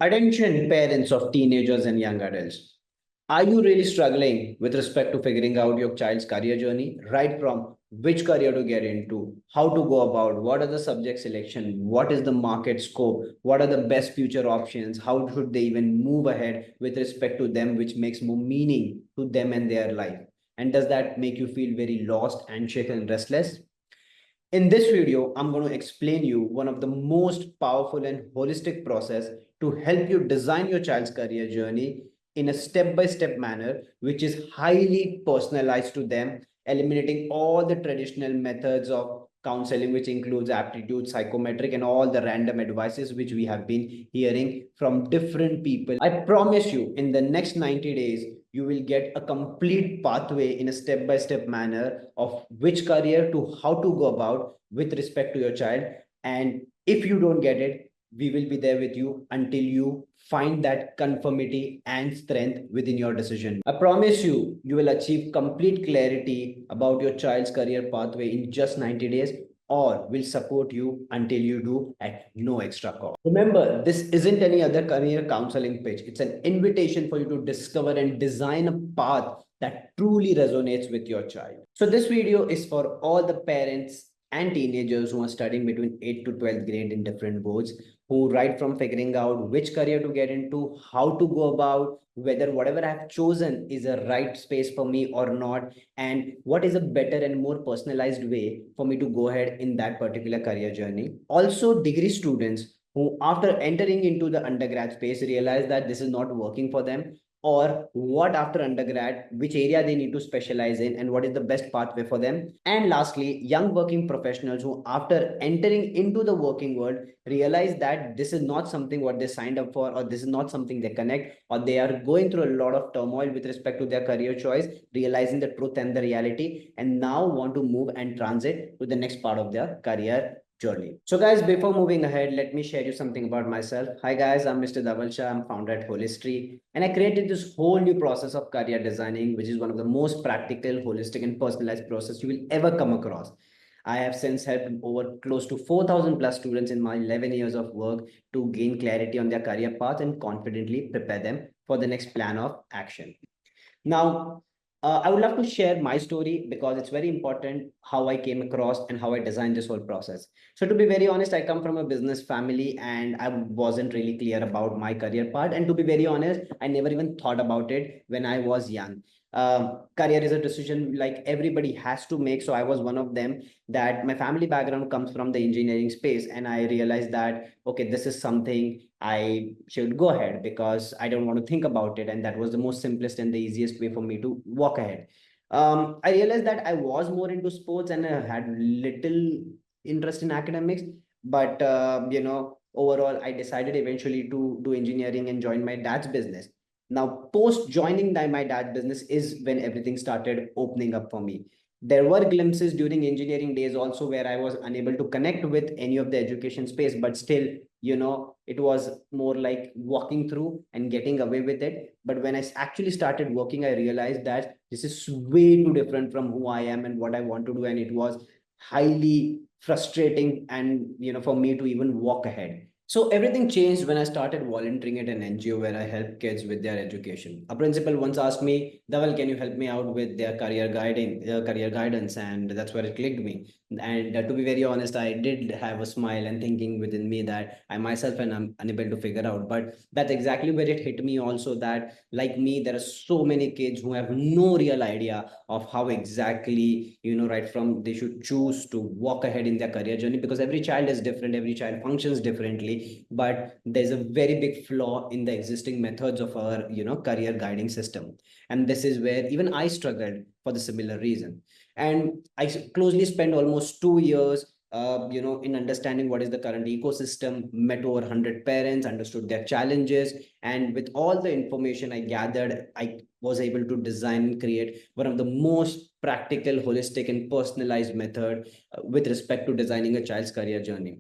Attention, parents of teenagers and young adults. Are you really struggling with respect to figuring out your child's career journey? Right from which career to get into, how to go about, what are the subject selection, what is the market scope, what are the best future options, how should they even move ahead with respect to them, which makes more meaning to them and their life? And does that make you feel very lost, anxious, and restless? In this video, I'm going to explain you one of the most powerful and holistic process to help you design your child's career journey in a step-by-step manner, which is highly personalized to them, eliminating all the traditional methods of counseling, which includes aptitude, psychometric, and all the random advices which we have been hearing from different people. I promise you, in the next 90 days, you will get a complete pathway in a step-by-step manner of which career to how to go about with respect to your child. And if you don't get it, we will be there with you until you find that conformity and strength within your decision. I promise you, you will achieve complete clarity about your child's career pathway in just 90 days, or will support you until you do at no extra cost. Remember, this isn't any other career counseling pitch. It's an invitation for you to discover and design a path that truly resonates with your child. So this video is for all the parents and teenagers who are studying between 8th to 12th grade in different boards, who right from figuring out which career to get into, how to go about, whether whatever I've chosen is a right space for me or not, and what is a better and more personalized way for me to go ahead in that particular career journey. Also, degree students who, after entering into the undergrad space, realize that this is not working for them, or what after undergrad, which area they need to specialize in, and what is the best pathway for them. And lastly, young working professionals who, after entering into the working world, realize that this is not something what they signed up for, or this is not something they connect, or they are going through a lot of turmoil with respect to their career choice, realizing the truth and the reality, and now want to move and transit to the next part of their career journey. So guys, before moving ahead, let me share you something about myself. Hi guys, I'm Mr. Dhaval Shah. I'm founder at Holistree, and I created this whole new process of career designing, which is one of the most practical, holistic, and personalized process you will ever come across. I have since helped over close to 4,000 plus students in my 11 years of work to gain clarity on their career path and confidently prepare them for the next plan of action. Now, I would love to share my story because it's very important how I came across and how I designed this whole process. So, to be very honest, I come from a business family and I wasn't really clear about my career part. And to be very honest, I never even thought about it when I was young. Career is a decision like everybody has to make. So, I was one of them that my family background comes from the engineering space. And I realized that, okay, this is something I should go ahead because I don't want to think about it. And that was the most simplest and the easiest way for me to walk ahead. I realized that I was more into sports and I had little interest in academics. But, overall, I decided eventually to do engineering and join my dad's business. Now, post joining my dad's business is when everything started opening up for me. There were glimpses during engineering days also where I was unable to connect with any of the education space, but still, it was more like walking through and getting away with it. But when I actually started working, I realized that this is way too different from who I am and what I want to do. And it was highly frustrating and, for me to even walk ahead. So everything changed when I started volunteering at an NGO where I help kids with their education. A principal once asked me, Dhaval, can you help me out with their career guidance? And that's where it clicked me. And to be very honest, I did have a smile and thinking within me that I myself and I'm unable to figure out. But that's exactly where it hit me also that, like me, there are so many kids who have no real idea of how exactly, right from they should choose to walk ahead in their career journey, because every child is different, every child functions differently. But there's a very big flaw in the existing methods of our, career guiding system. And this is where even I struggled for the similar reason. And I closely spent almost 2 years in understanding what is the current ecosystem, met over 100 parents, understood their challenges, and with all the information I gathered, I was able to design and create one of the most practical, holistic, and personalized method with respect to designing a child's career journey.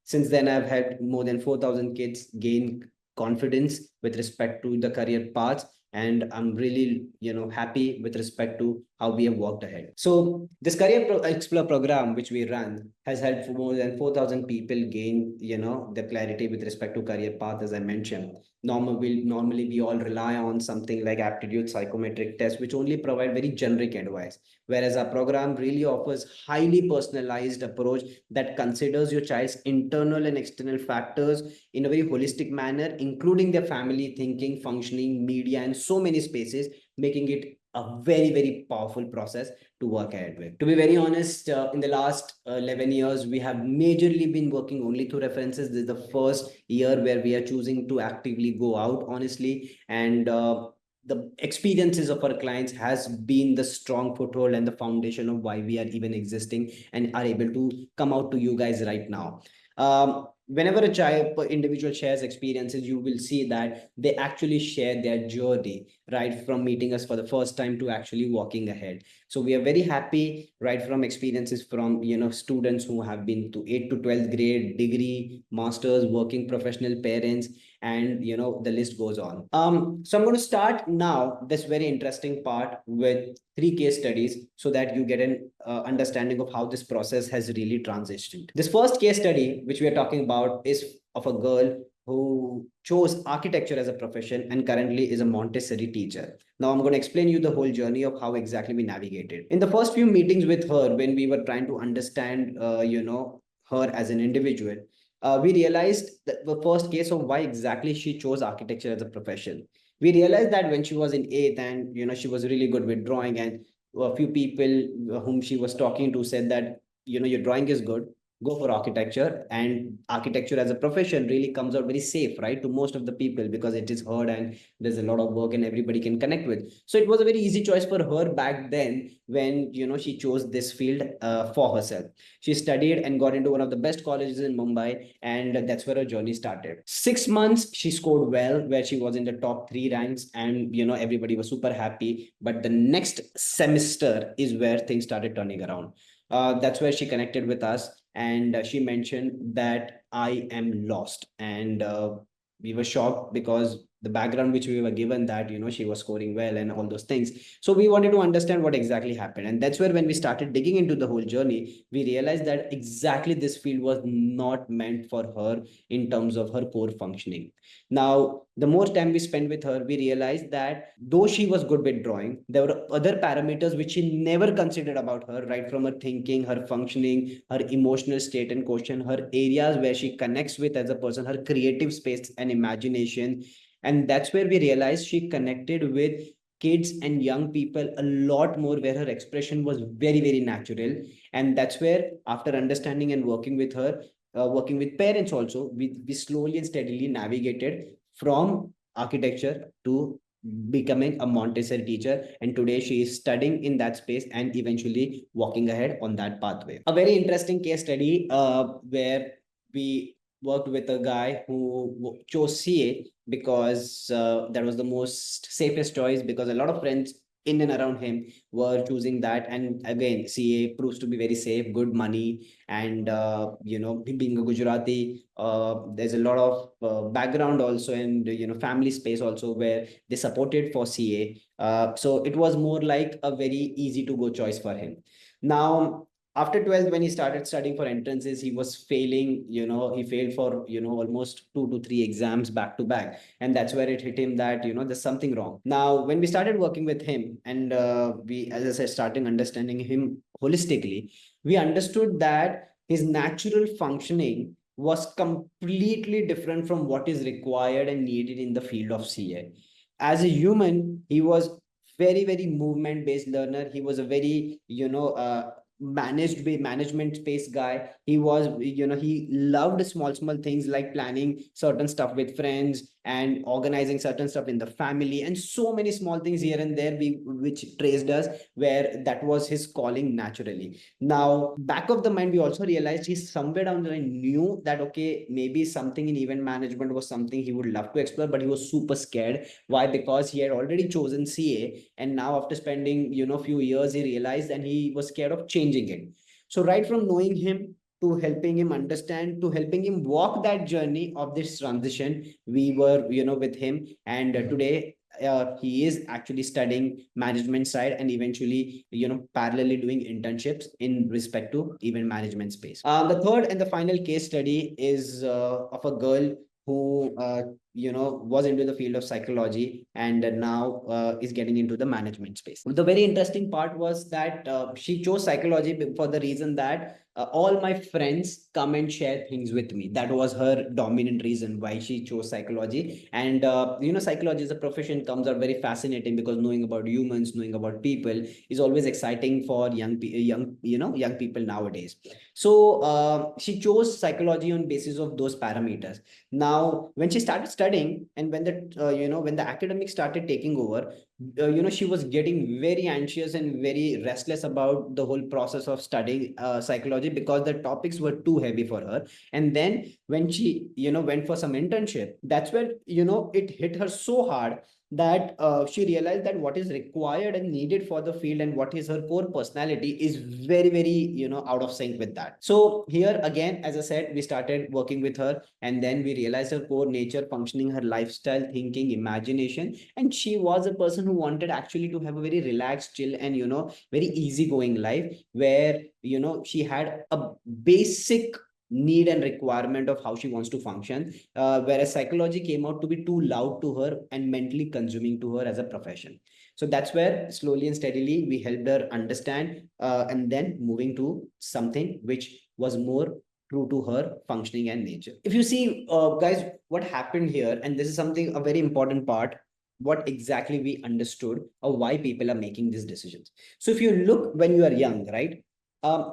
Since then, I've helped more than 4,000 kids gain confidence with respect to the career paths and I'm really, happy with respect to how we have worked ahead. So this Explore program, which we run, has helped for more than 4,000 people gain, the clarity with respect to career path, as I mentioned. Normally we all rely on something like aptitude psychometric tests, which only provide very generic advice, whereas our program really offers highly personalized approach that considers your child's internal and external factors in a very holistic manner, including their family, thinking, functioning, media, and so many spaces, making it a very, very powerful process to work ahead with. To be very honest, in the last 11 years, we have majorly been working only through references. This is the first year where we are choosing to actively go out, honestly. And the experiences of our clients has been the strong foothold and the foundation of why we are even existing and are able to come out to you guys right now. Whenever a child individual shares experiences, you will see that they actually share their journey right from meeting us for the first time to actually walking ahead. So we are very happy right from experiences from students who have been to 8th to 12th grade, degree, masters, working professional, parents, and the list goes on. So I'm going to start now this very interesting part with 3 case studies so that you get an understanding of how this process has really transitioned. This first case study which we are talking about is of a girl who chose architecture as a profession and currently is a Montessori teacher. Now I'm going to explain you the whole journey of how exactly we navigated. In the first few meetings with her, when we were trying to understand, her as an individual, we realized that the first case of why exactly she chose architecture as a profession. We realized that when she was in eighth, and she was really good with drawing, and a few people whom she was talking to said that your drawing is good, go for architecture. And architecture as a profession really comes out very safe, right, to most of the people, because it is heard and there's a lot of work and everybody can connect with. So it was a very easy choice for her back then when she chose this field for herself. She studied and got into one of the best colleges in Mumbai, and that's where her journey started. 6 months she scored well, where she was in the top 3 ranks, and everybody was super happy. But the next semester is where things started turning around. That's where she connected with us, and she mentioned that I am lost. And we were shocked because the background which we were given, that she was scoring well and all those things. So we wanted to understand what exactly happened, and that's where when we started digging into the whole journey, we realized that exactly this field was not meant for her in terms of her core functioning. Now the more time we spent with her, we realized that though she was good with drawing, there were other parameters which she never considered about her, right from her thinking, her functioning, her emotional state and quotient, her areas where she connects with as a person, her creative space and imagination. And that's where we realized she connected with kids and young people a lot more, where her expression was very, very natural. And that's where, after understanding and working with her, working with parents also, we slowly and steadily navigated from architecture to becoming a Montessori teacher. And today she is studying in that space and eventually walking ahead on that pathway. A very interesting case study where we worked with a guy who chose CA because that was the most safest choice, because a lot of friends in and around him were choosing that. And again, CA proves to be very safe, good money, and being a Gujarati, there's a lot of background also, and family space also, where they supported for CA. So it was more like a very easy to go choice for him. Now after 12th, when he started studying for entrances, he was failing. He failed for almost 2 to 3 exams back to back, and that's where it hit him that there's something wrong. Now when we started working with him, and we, as I said, starting understanding him holistically, we understood that his natural functioning was completely different from what is required and needed in the field of CA. As a human, he was very, very movement based learner. He was a very management space guy. He was, he loved small things like planning certain stuff with friends and organizing certain stuff in the family, and so many small things here and there, which traced us where that was his calling naturally. Now back of the mind, we also realized he somewhere down the line knew that okay, maybe something in event management was something he would love to explore, but he was super scared. Why? Because he had already chosen CA, and now after spending few years, he realized, and he was scared of changing it. So right from knowing him, to helping him understand, to helping him walk that journey of this transition, we were with him. And today he is actually studying management side and eventually, parallelly doing internships in respect to event management space. The third and the final case study is of a girl who was into the field of psychology and now is getting into the management space. The very interesting part was that she chose psychology for the reason that all my friends come and share things with me. That was her dominant reason why she chose psychology. And psychology as a profession comes out very fascinating because knowing about humans, knowing about people is always exciting for young people nowadays. So she chose psychology on basis of those parameters. Now when she started studying and when the academics started taking over, she was getting very anxious and very restless about the whole process of studying psychology because the topics were too heavy for her. And then when she went for some internship, that's where it hit her so hard that she realized that what is required and needed for the field and what is her core personality is very very out of sync with that. So here again, as I said, we started working with her and then we realized her core nature, functioning, her lifestyle, thinking, imagination. And she was a person who wanted actually to have a very relaxed, chill, and very easygoing life where she had a basic need and requirement of how she wants to function, whereas psychology came out to be too loud to her and mentally consuming to her as a profession. So that's where slowly and steadily we helped her understand, and then moving to something which was more true to her functioning and nature. If you see, guys, what happened here, and this is something a very important part, what exactly we understood or why people are making these decisions. So if you look when you are young, right,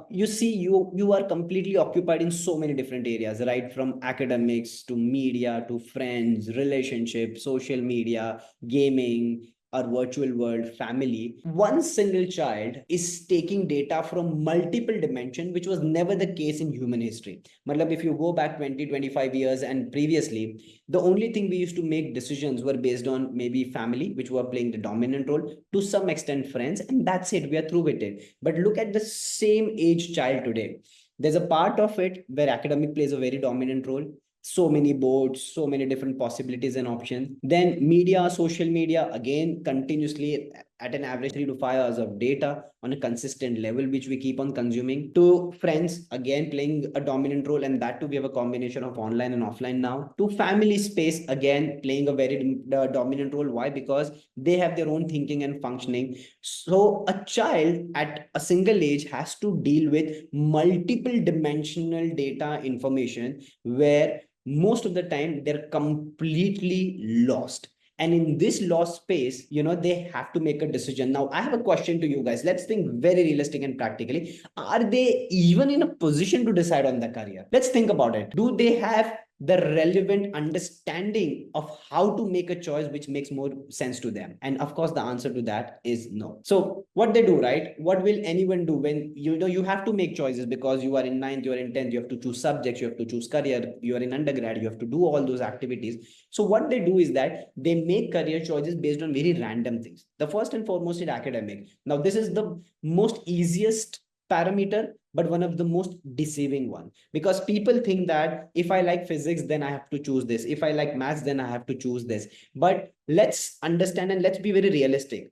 you see you are completely occupied in so many different areas, right, from academics to media to friends, relationships, social media, gaming, our virtual world, family. One single child is taking data from multiple dimensions, which was never the case in human history. Matlab, if you go back 20-25 years and previously, the only thing we used to make decisions were based on maybe family, which were playing the dominant role, to some extent friends, and that's it, we are through with it. But look at the same age child today. There's a part of it where academic plays a very dominant role, so many boards, so many different possibilities and options. Then media, social media, again, continuously at an average 3 to 5 hours of data on a consistent level, which we keep on consuming. To friends, again, playing a dominant role, and that too, we have a combination of online and offline now. To family space, again, playing a very dominant role. Why? Because they have their own thinking and functioning. So a child at a single age has to deal with multiple dimensional data information where most of the time they're completely lost. And in this lost space, they have to make a decision. Now I have a question to you guys. Let's think very realistic and practically. Are they even in a position to decide on the career? Let's think about it. Do they have the relevant understanding of how to make a choice which makes more sense to them? And of course the answer to that is no. So what they do, right, what will anyone do when you have to make choices? Because you are in ninth, you are in 10th, you have to choose subjects, you have to choose career, you are in undergrad, you have to do all those activities. So what they do is that they make career choices based on very random things. The first and foremost is academic. Now this is the most easiest parameter, but one of the most deceiving one, because people think that if I like physics, then I have to choose this. If I like maths, then I have to choose this. But let's understand and let's be very realistic.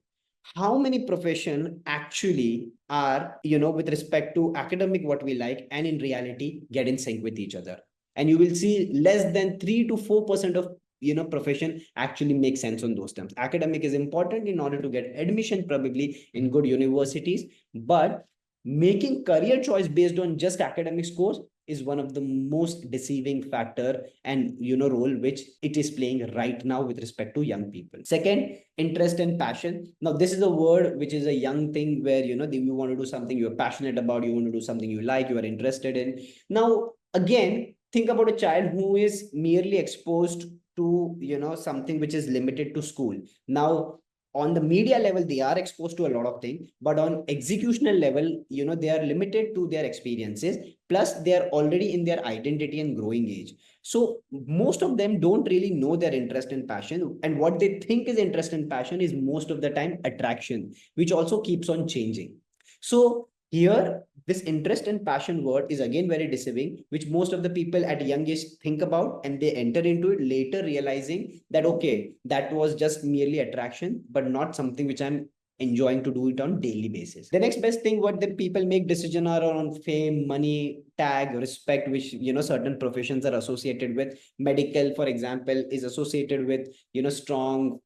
How many profession actually are, with respect to academic, what we like, and in reality get in sync with each other? And you will see less than 3 to 4% of profession actually makes sense on those terms. Academic is important in order to get admission probably in good universities, but making career choice based on just academic scores is one of the most deceiving factor and role which it is playing right now with respect to young people. Second, interest and passion. Now this is a word which is a young thing where you want to do something you're passionate about, you want to do something you like, you are interested in. Now again, think about a child who is merely exposed to something which is limited to school. Now on the media level they are exposed to a lot of things, but on executional level they are limited to their experiences, plus they are already in their identity and growing age. So most of them don't really know their interest and passion, and what they think is interest and passion is most of the time attraction, which also keeps on changing. So Here, this interest and passion word is again very deceiving, which most of the people at a young age think about, and they enter into it later realizing that, okay, that was just merely attraction, but not something which I'm enjoying to do it on daily basis. The next best thing what the people make decision are on fame, money, tag, respect, which certain professions are associated with. Medical, for example, is associated with strong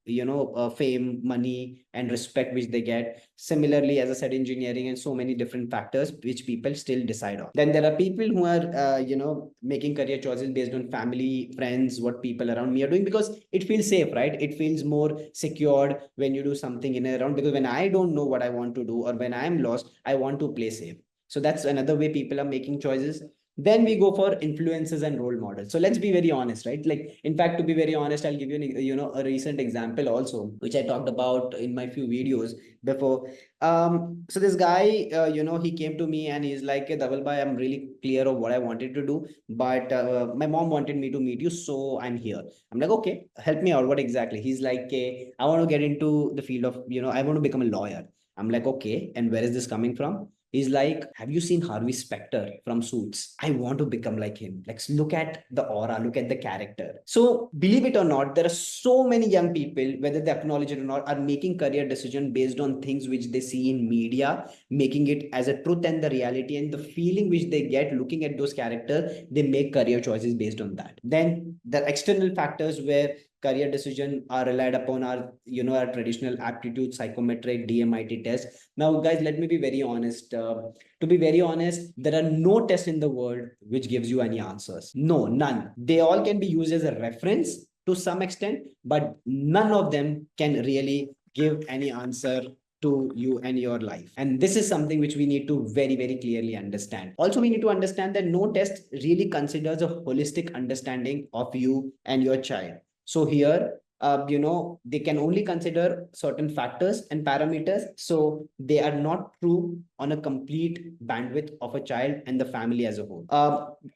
fame, money, and respect which they get. Similarly, as I said, engineering and so many different factors which people still decide on. Then there are people who are making career choices based on family, friends, what people around me are doing, because it feels safe, right? It feels more secured when you do something in and around, because when I don't know what I want to do, or when I'm lost, I want to play safe. So that's another way people are making choices. Then we go for influences and role models. So let's be very honest, right? Like, in fact, to be very honest, I'll give you a recent example also, which I talked about in my few videos before. So this guy, he came to me and he's like, hey, Dhaval bhai, I'm really clear of what I wanted to do, but my mom wanted me to meet you, so I'm here. I'm like, okay, help me out. What exactly? He's like, okay, I want to get into the field of, I want to become a lawyer. I'm like, okay, and where is this coming from? He's like, have you seen Harvey Specter from Suits? I want to become like him. Like, look at the aura, look at the character. So, believe it or not, there are so many young people, whether they acknowledge it or not, are making career decision based on things which they see in media, making it as a truth and the reality, and the feeling which they get looking at those characters, they make career choices based on that. Then the external factors where career decision are relied upon are our traditional aptitude, psychometric, DMIT test. Now guys, let me be very honest. To be very honest, there are no tests in the world which gives you any answers. No, none. They all can be used as a reference to some extent, but none of them can really give any answer to you and your life. And this is something which we need to very, very clearly understand. Also, we need to understand that no test really considers a holistic understanding of you and your child. So here, they can only consider certain factors and parameters. So they are not true on a complete bandwidth of a child and the family as a whole.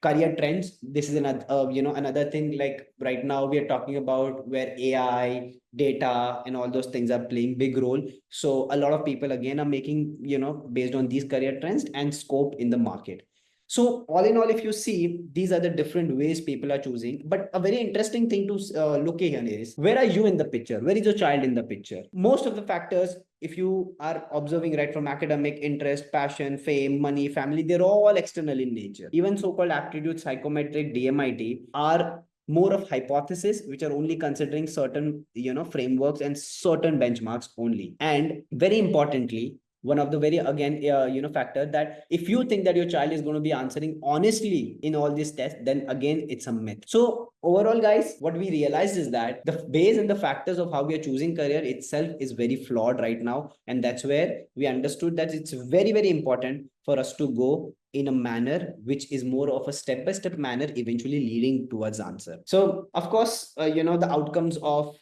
Career trends. This is another, another thing. Like right now, we are talking about where AI, data, and all those things are playing big role. So a lot of people again are making, based on these career trends and scope in the market. So all in all, if you see, these are the different ways people are choosing. But a very interesting thing to look here is, where are you in the picture? Where is your child in the picture? Most of the factors, if you are observing right from academic interest, passion, fame, money, family, they're all external in nature. Even so-called aptitude, psychometric, DMIT are more of hypothesis, which are only considering certain frameworks and certain benchmarks only. And very importantly, one of the very again factor, that if you think that your child is going to be answering honestly in all these tests, then again it's a myth. So overall guys, what we realized is that the base and the factors of how we are choosing career itself is very flawed right now, and that's where we understood that it's very, very important for us to go in a manner which is more of a step-by-step manner, eventually leading towards answer. So of course, the outcomes of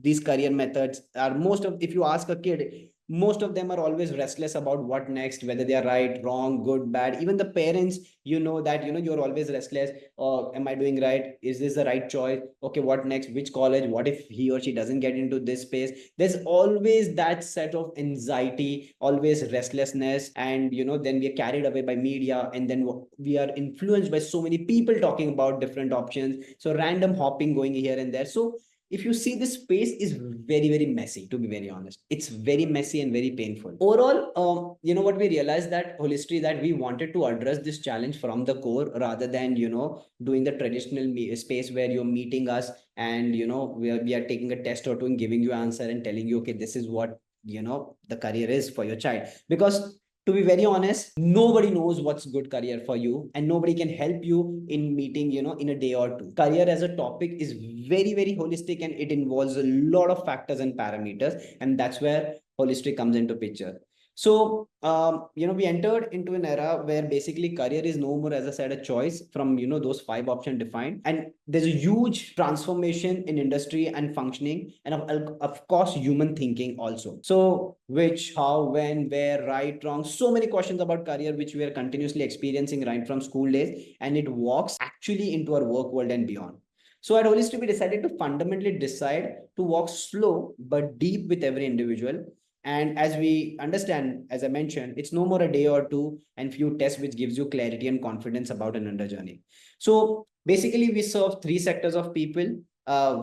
these career methods are, most of, if you ask a kid, most of them are always restless about what next, whether they are right, wrong, good, bad. Even the parents, that you're always restless. Am I doing right? Is this the right choice? Okay, what next? Which college? What if he or she doesn't get into this space? There's always that set of anxiety, always restlessness, and then we are carried away by media, and then we are influenced by so many people talking about different options, so random hopping going here and there. So if you see, this space is very, very messy, to be very honest. It's very messy and very painful overall. What we realized, that Holistree, that we wanted to address this challenge from the core, rather than doing the traditional space where you're meeting us, and we are taking a test or two and giving you answer and telling you, okay, this is what the career is for your child. Because to be very honest, nobody knows what's good career for you, and nobody can help you in meeting in a day or two. Career as a topic is very, very holistic, and it involves a lot of factors and parameters, and that's where Holistree comes into picture. So we entered into an era where basically career is no more, as I said, a choice from those five options defined, and there's a huge transformation in industry and functioning, and of course human thinking also. So which, how, when, where, right, wrong, so many questions about career which we are continuously experiencing right from school days, and it walks actually into our work world and beyond. So at Holistic, we decided to fundamentally decide to walk slow but deep with every individual, And as we understand, as I mentioned, it's no more a day or two and few tests which gives you clarity and confidence about an under journey. So basically, we serve three sectors of people.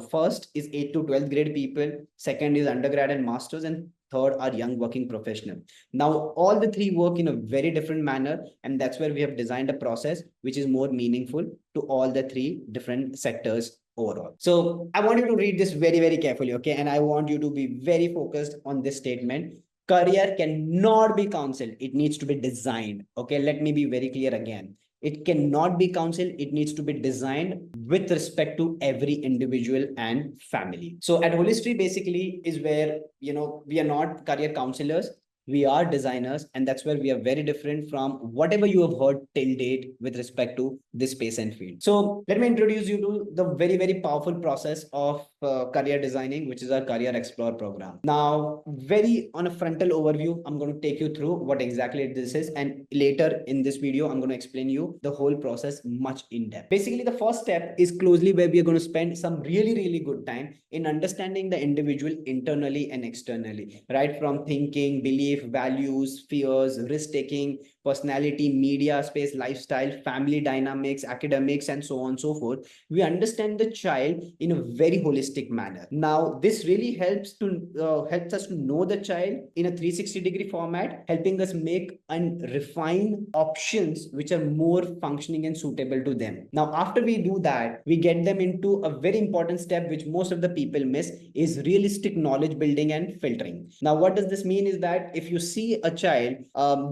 First is 8 to 12th grade people. Second is undergrad and masters, and third are young working professional. Now, all the three work in a very different manner, and that's where we have designed a process which is more meaningful to all the three different sectors overall. So I want you to read this very, very carefully, okay? And I want you to be very focused on this statement. Career cannot be counseled. It needs to be designed. Okay, let me be very clear again. It cannot be counseled. It needs to be designed with respect to every individual and family. So at Holistree basically is where, we are not career counselors. We are designers, and that's where we are very different from whatever you have heard till date with respect to this space and field. So let me introduce you to the very, very powerful process of career designing, which is our Career Explore program. Now, very on a frontal overview, I'm going to take you through what exactly this is, and later in this video, I'm going to explain you the whole process much in depth. Basically, the first step is closely where we are going to spend some really, really good time in understanding the individual internally and externally, right from thinking, belief, values, fears, risk taking, personality, media space, lifestyle, family dynamics, academics, and so on and so forth. We understand the child in a very holistic manner. Now, this really helps us to know the child in a 360-degree format, helping us make and refine options which are more functioning and suitable to them. Now, after we do that, we get them into a very important step which most of the people miss, is realistic knowledge building and filtering. Now, what does this mean is that if you see a child,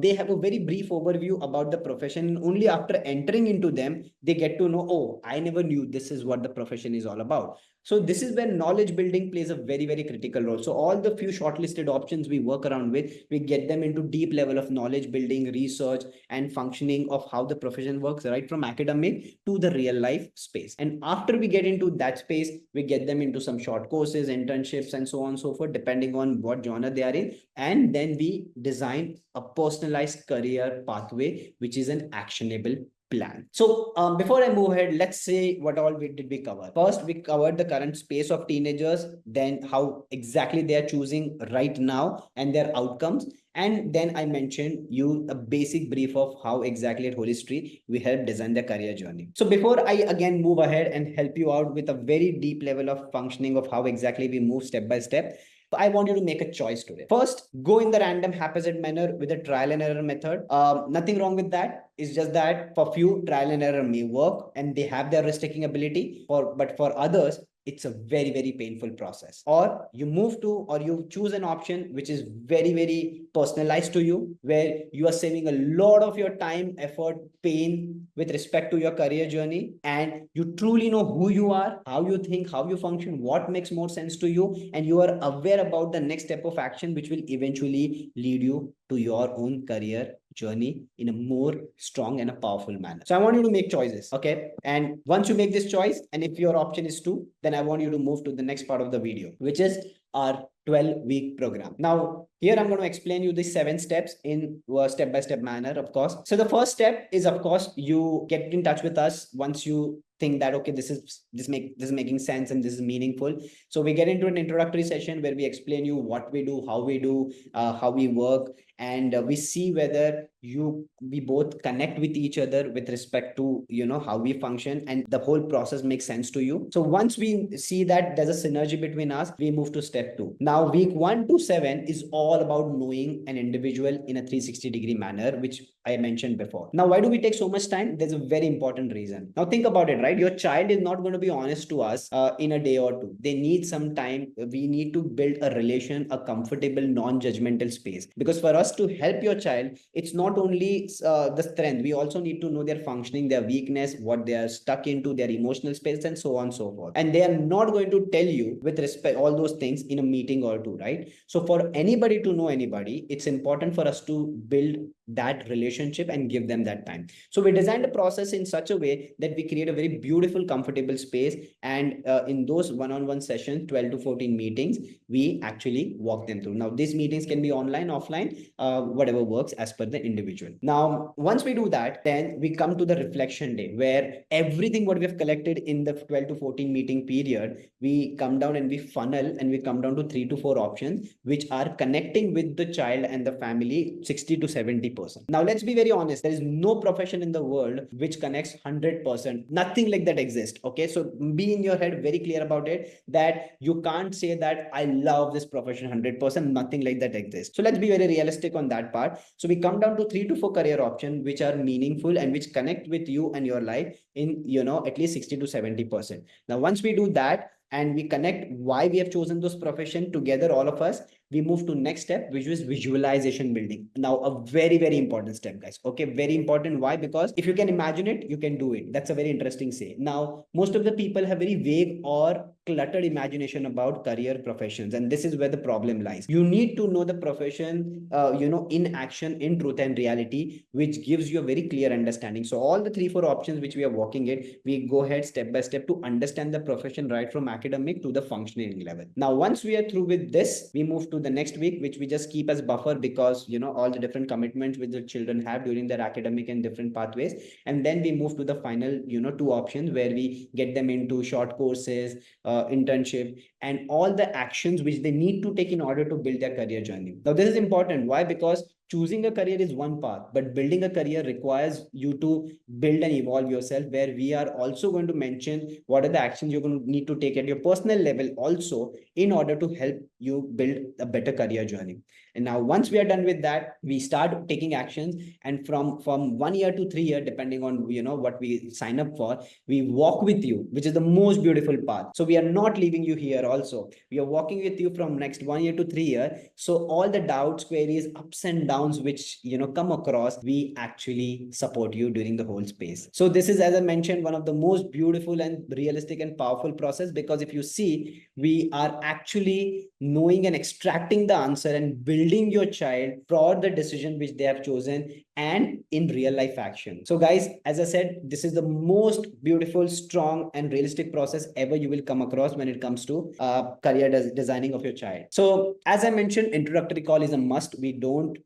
they have a very brief overview about the profession, and only after entering into them, they get to know, oh, I never knew this is what the profession is all about. So this is where knowledge building plays a very, very critical role. So all the few shortlisted options we work around with, we get them into deep level of knowledge building, research, and functioning of how the profession works, right from academic to the real life space. And after we get into that space, we get them into some short courses, internships, and so on and so forth, depending on what genre they are in. And then we design a personalized career pathway, which is an actionable plan. So before I move ahead, let's say what all did we cover. First, we covered the current space of teenagers, then how exactly they are choosing right now and their outcomes. And then I mentioned you a basic brief of how exactly at Holistree we help design their career journey. So before I again move ahead and help you out with a very deep level of functioning of how exactly we move step by step, I want you to make a choice today. First, go in the random haphazard manner with a trial and error method. Nothing wrong with that. It's just that for few, trial and error may work and they have their risk taking ability. But for others, it's a very, very painful process. Or you move to, or you choose an option which is very, very personalized to you, where you are saving a lot of your time, effort, pain with respect to your career journey. And you truly know who you are, how you think, how you function, what makes more sense to you. And you are aware about the next step of action, which will eventually lead you to your own career journey in a more strong and a powerful manner. So I want you to make choices. Okay. And once you make this choice, and if your option is 2, then I want you to move to the next part of the video, which is our 12-week program. Now, here I'm going to explain you the 7 steps in a step-by-step manner, of course. So the first step is, of course, you get in touch with us once you think that, okay, this is making sense and this is meaningful. So we get into an introductory session where we explain you what we do, how we work, and we see whether we both connect with each other with respect to, how we function, and the whole process makes sense to you. So once we see that there's a synergy between us, we move to step 2. Now, week 1 to 7 is all about knowing an individual in a 360-degree manner, which I mentioned before. Now, why do we take so much time? There's a very important reason. Now, think about it, right? Your child is not going to be honest to us in a day or two. They need some time. We need to build a relation, a comfortable, non-judgmental space. Because for us to help your child, it's not only the strength. We also need to know their functioning, their weakness, what they are stuck into, their emotional space, and so on and so forth. And they are not going to tell you with respect all those things in a meeting or two, right? So for anybody to know anybody, it's important for us to build that relationship and give them that time. So we designed the process in such a way that we create a very beautiful, comfortable space. And in those one-on-one sessions, 12 to 14 meetings, we actually walk them through. Now, these meetings can be online, offline, whatever works as per the individual. Now, once we do that, then we come to the reflection day, where everything what we have collected in the 12 to 14 meeting period, we come down and we funnel and we come down to 3 to 4 options, which are connecting with the child and the family 60 to 70%. Now, let's be very honest. There is no profession in the world which connects 100%. Nothing like that exists. Okay. So be in your head very clear about it, that you can't say that I love this profession 100%. Nothing like that exists. So let's be very realistic on that part. So we come down to 3 to 4 career options which are meaningful and which connect with you and your life in, at least 60 to 70%. Now, once we do that, and we connect why we have chosen those profession together, all of us, we move to next step, which is visualization building. Now, a very, very important step, guys. Okay, very important. Why? Because if you can imagine it, you can do it. That's a very interesting say. Now, most of the people have very vague or cluttered imagination about career professions, and this is where the problem lies. You need to know the profession, in action, in truth and reality, which gives you a very clear understanding. So all the 3 4 options which we are walking it, we go ahead step by step to understand the profession right from academic to the functioning level. Now, once we are through with this, we move to the next week, which we just keep as buffer, because all the different commitments which the children have during their academic and different pathways. And then we move to the final 2 options, where we get them into short courses, internship, and all the actions which they need to take in order to build their career journey. Now, this is important. Why? Because choosing a career is one path, but building a career requires you to build and evolve yourself, where we are also going to mention what are the actions you're going to need to take at your personal level also, in order to help you build a better career journey. And now, once we are done with that, we start taking actions, and from 1 year to 3 year, depending on what we sign up for, we walk with you, which is the most beautiful part. So we are not leaving you here. Also, we are walking with you from next 1 year to 3 year. So all the doubts, queries, ups and downs which come across, we actually support you during the whole space. So this is, as I mentioned, one of the most beautiful and realistic and powerful process, because if you see, we are actually knowing and extracting the answer and building your child for the decision which they have chosen, and in real life action. So guys, as I said, this is the most beautiful, strong and realistic process ever you will come across when it comes to career designing of your child. So as I mentioned, introductory call is a must. We don't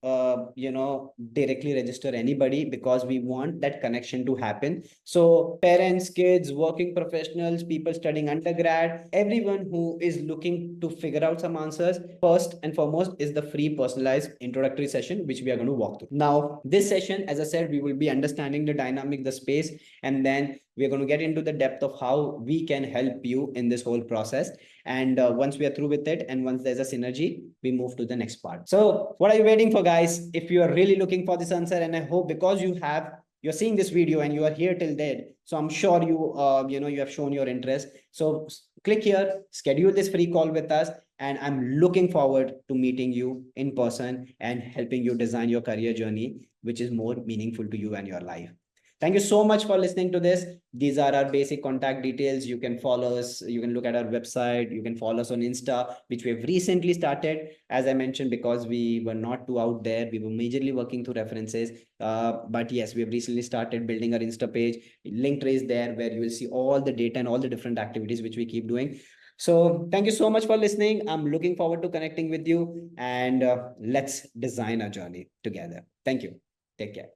directly register anybody, because we want that connection to happen. So parents, kids, working professionals, people studying undergrad, everyone who is looking to figure out some answers, first and foremost is the free personalized introductory session which we are going to walk through. Now, this session, as I said, we will be understanding the dynamic, the space, and then we're going to get into the depth of how we can help you in this whole process. And once we are through with it, and once there's a synergy, we move to the next part. So what are you waiting for, guys? If you are really looking for this answer, and I hope, because you're seeing this video and you are here till then, so I'm sure you have shown your interest. So click here, schedule this free call with us, and I'm looking forward to meeting you in person and helping you design your career journey, which is more meaningful to you and your life. Thank you so much for listening to this. These are our basic contact details. You can follow us. You can look at our website. You can follow us on Insta, which we have recently started, as I mentioned, because we were not too out there. We were majorly working through references. But yes, we have recently started building our Insta page. Linktree is there, where you will see all the data and all the different activities which we keep doing. So thank you so much for listening. I'm looking forward to connecting with you, and let's design a journey together. Thank you. Take care.